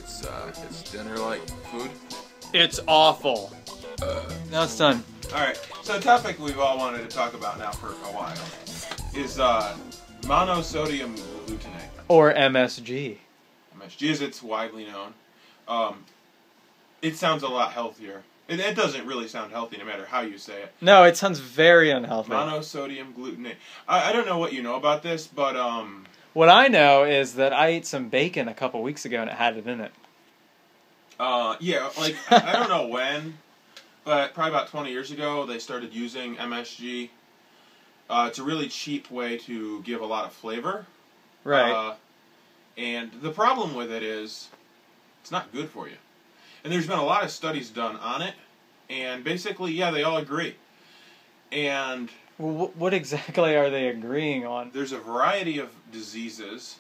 It's dinner-like food. It's awful. Now it's done. Alright, so the topic we've all wanted to talk about now for a while is monosodium glutamate. Or MSG. MSG, as it's widely known. It sounds a lot healthier. It doesn't really sound healthy no matter how you say it. No, it sounds very unhealthy. Monosodium glutamate. I don't know what you know about this, but what I know is that I ate some bacon a couple weeks ago and it had it in it. Yeah, like, I don't know when, but probably about 20 years ago, they started using MSG. It's a really cheap way to give a lot of flavor. Right. And the problem with it is, it's not good for you. And there's been a lot of studies done on it, and basically, yeah, they all agree. And Well, what exactly are they agreeing on? there's a variety of diseases.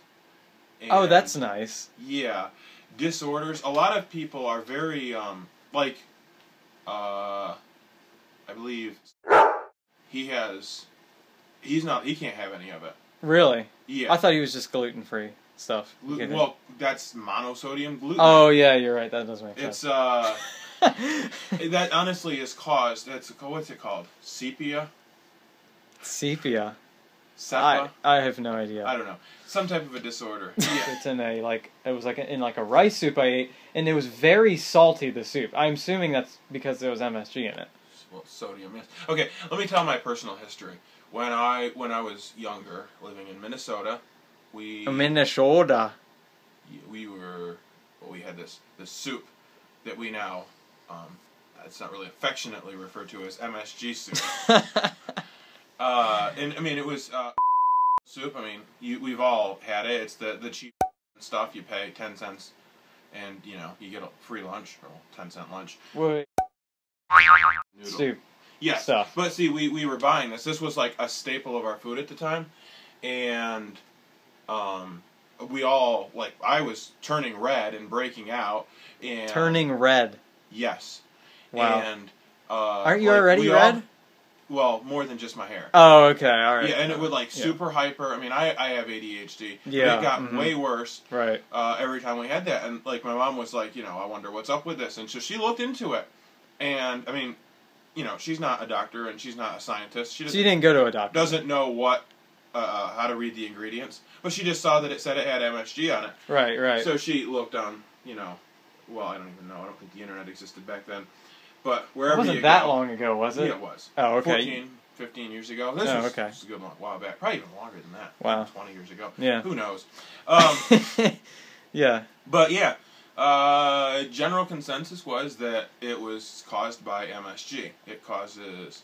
Oh, that's nice. Yeah. Disorders. A lot of people are very, I believe he can't have any of it. Really? Yeah. I thought he was just gluten-free stuff. Well, that's monosodium glutamate. Oh, yeah, you're right. That does make sense. It's, that honestly is caused, what's it called? Sepia? Sepia. Seppa? I have no idea. I don't know. Some type of a disorder. Yeah. It's in a rice soup I ate, and it was very salty, the soup. I'm assuming that's because there was MSG in it. Well, sodium, yes. Okay, let me tell my personal history. When I was younger, living in Minnesota, we had this soup that we now, it's not really affectionately referred to as MSG soup. And I mean, it was soup. I mean, we've all had it. It's the cheap stuff. You pay 10 cents, and you get a free lunch or 10-cent lunch. Wait. Noodle. Soup. Yes, Stuff. but see, we were buying this. This was like a staple of our food at the time, and we all, like, I was turning red and breaking out. And Turning red. Yes. Wow. And aren't you already red? Well, more than just my hair. Oh, okay, all right. Yeah, and it would super hyper. I mean, I have ADHD. Yeah. It got way worse. Right. Every time we had that, and like my mom was like, I wonder what's up with this, and so she looked into it, and I mean, she's not a doctor and she's not a scientist. She didn't go to a doctor. Doesn't know how to read the ingredients, but she just saw that it said it had MSG on it. Right, right. So she looked on, well, I don't even know. I don't think the internet existed back then. But wherever it wasn't that long ago, was it? Yeah, it was. Oh, okay. 14, 15 years ago. This was a good while back. Probably even longer than that. Wow. 20 years ago. Yeah. Who knows? Yeah. But yeah, general consensus was that it was caused by MSG. It causes...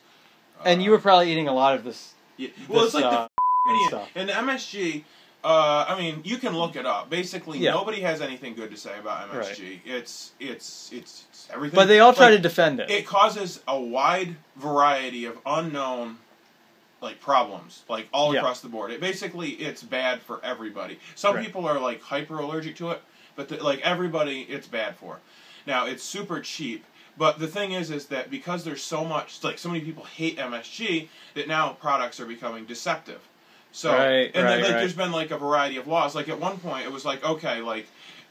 and you were probably eating a lot of this... Yeah. Well, it's like the ingredient. Stuff. And the MSG... I mean, you can look it up. Basically, nobody has anything good to say about MSG. Right. It's everything. But they all try to defend it. It causes a wide variety of unknown, problems, all across the board. It's bad for everybody. Some people are, hyper allergic to it, but, everybody it's bad for. Now, it's super cheap. But the thing is that because there's so much, so many people hate MSG, that now products are becoming deceptive. So, there's been, a variety of laws. At one point, it was okay,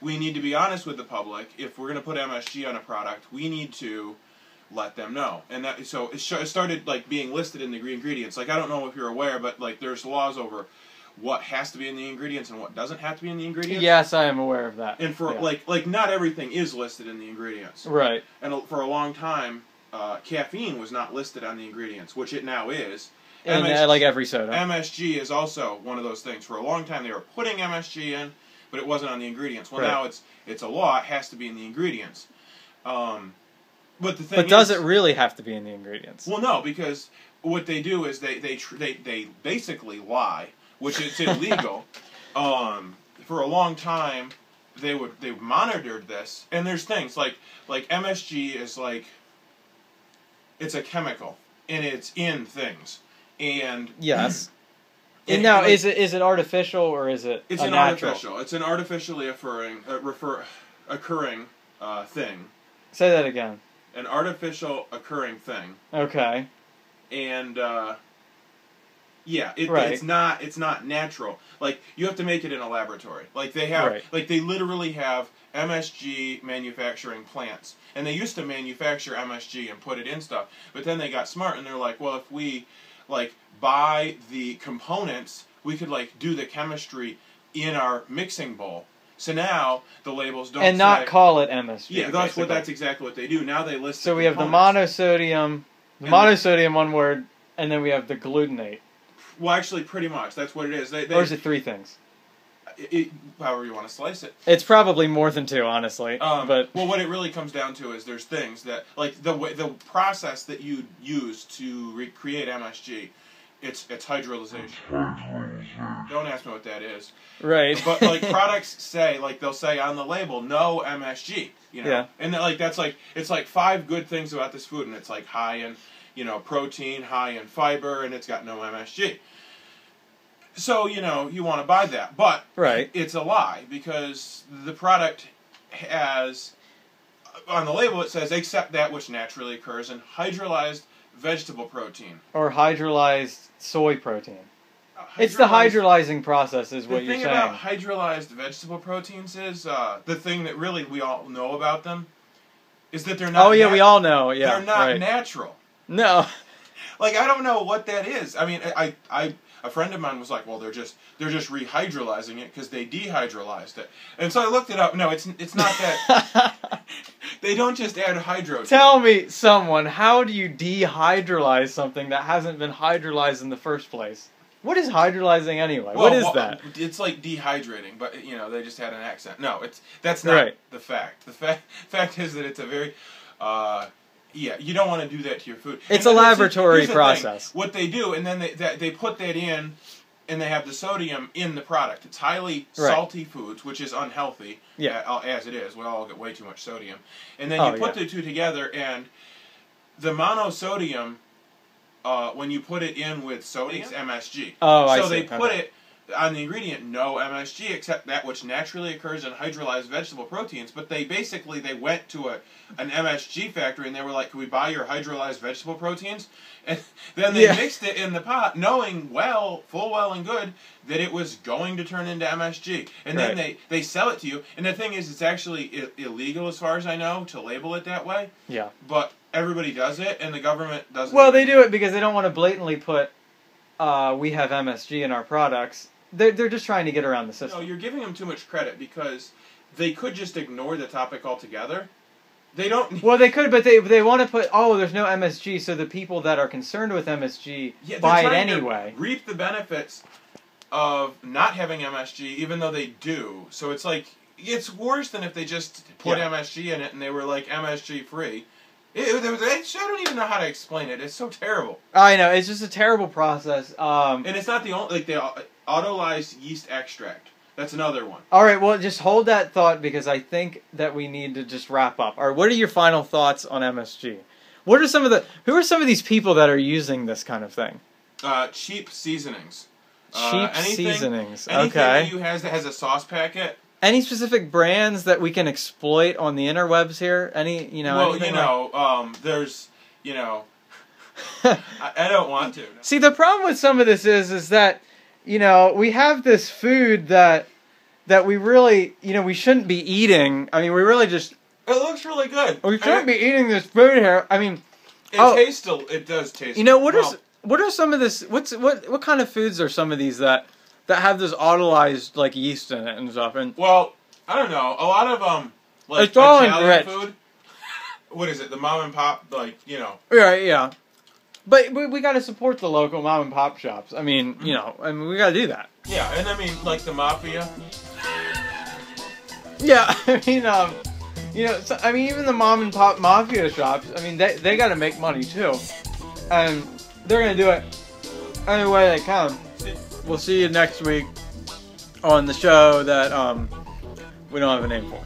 we need to be honest with the public. If we're going to put MSG on a product, we need to let them know. And so it started, being listed in the ingredients. I don't know if you're aware, but, there's laws over what has to be in the ingredients and what doesn't have to be in the ingredients. Yes, I am aware of that. And for, not everything is listed in the ingredients. Right. And for a long time, caffeine was not listed on the ingredients, which it now is. And every soda. MSG is also one of those things. For a long time, they were putting MSG in, but it wasn't on the ingredients. Well, now it's a law. It has to be in the ingredients. But the thing But does it really have to be in the ingredients? Well, no, because what they do is they basically lie, which is illegal. For a long time, they monitored this, and there's things like MSG is it's a chemical, and it's in things. And yes. And now, is it artificial or is it it's natural? Artificial. It's an artificially occurring thing. Say that again. An artificial occurring thing. Okay. And Yeah, right. it's not natural. Like, you have to make it in a laboratory. Like, they have, right. like, they literally have MSG manufacturing plants. And they used to manufacture MSG and put it in stuff. But then they got smart and they're like, well, if we, like, buy the components, we could, like, do the chemistry in our mixing bowl. So now the labels don't and not call it MSG. Yeah, that's exactly what they do. Now they list. So we have the monosodium, monosodium, one word, and then we have the glutamate. Well, actually, pretty much that's what it is. Or is it 3 things? However you want to slice it. It's probably more than 2, honestly. But well, what it really comes down to is there's things that, like, the process that you use to recreate MSG. It's hydrolyzation. Don't ask me what that is. Right. But, like, products say, like, they'll say on the label, no MSG. You know? Yeah. And that's like, it's like 5 good things about this food, and it's like high in, you know, protein, high in fiber, and it's got no MSG. So, you know, you want to buy that. But right. It's a lie, because the product has, on the label it says, except that which naturally occurs in hydrolyzed vegetable protein. Or hydrolyzed soy protein. It's the hydrolyzing process is what you're saying. The thing about hydrolyzed vegetable proteins is, the thing that really we all know about them, is that they're not... Oh, yeah, we all know, yeah. They're not natural. No. Like, I don't know what that is. I mean, a friend of mine was like, well, they're just rehydrolyzing it because they dehydrolyzed it. And so I looked it up. No, it's not that. They don't just add hydro. Tell me, someone, how do you dehydrolyze something that hasn't been hydrolyzed in the first place? What is hydrolyzing anyway? What is that? It's like dehydrating, but, you know, they just had an accent. No, that's not the fact. The fact is that it's a very... yeah, you don't want to do that to your food. It's a laboratory process. What they do, and then they put that in, and they have the sodium in the product. It's highly salty foods, which is unhealthy, as it is. We all get way too much sodium. And then you put the two together, and the monosodium, when you put it in with sodium, it's MSG. Oh, I see. So they put it on the ingredient, no MSG, except that which naturally occurs in hydrolyzed vegetable proteins. But they went to an MSG factory and they were like, can we buy your hydrolyzed vegetable proteins? And then they mixed it in the pot, knowing full well and good that it was going to turn into MSG. And then they sell it to you. And the thing is, it's actually illegal as far as I know to label it that way. Yeah. But everybody does it, and the government doesn't. Well, they do it because they don't want to blatantly put, we have MSG in our products. They're just trying to get around the system. No, you're giving them too much credit because they could just ignore the topic altogether. They don't... Well, they could, but they want to put, there's no MSG, so the people that are concerned with MSG buy it anyway. To reap the benefits of not having MSG, even though they do. So it's like, it's worse than if they just put MSG in it and they were like MSG free. I don't even know how to explain it. It's so terrible. I know, it's just a terrible process. And it's not the only, like, the autolyzed yeast extract. That's another one. All right, well, just hold that thought because I think that we need to just wrap up. All right, what are your final thoughts on MSG? Who are some of these people that are using this kind of thing? Cheap seasonings. Seasonings. Anything that you has that has a sauce packet. Any specific brands that we can exploit on the interwebs here? There's, I don't want to. See, the problem with some of this is that, we have this food that we really, we shouldn't be eating. I mean, we really just... It looks really good. We shouldn't be eating this food here. I mean... It does taste... What are some of this... What kind of foods are some of these that have this autolyzed, like, yeast in it and stuff? And well, I don't know. A lot of, like, it's all Italian food... What is it? The mom and pop, like, Yeah. But we got to support the local mom and pop shops. I mean, we got to do that. Yeah, and I mean, like the mafia. Yeah, I mean, even the mom and pop mafia shops. I mean, they got to make money too, and they're gonna do it any way they can. We'll see you next week on the show that we don't have a name for.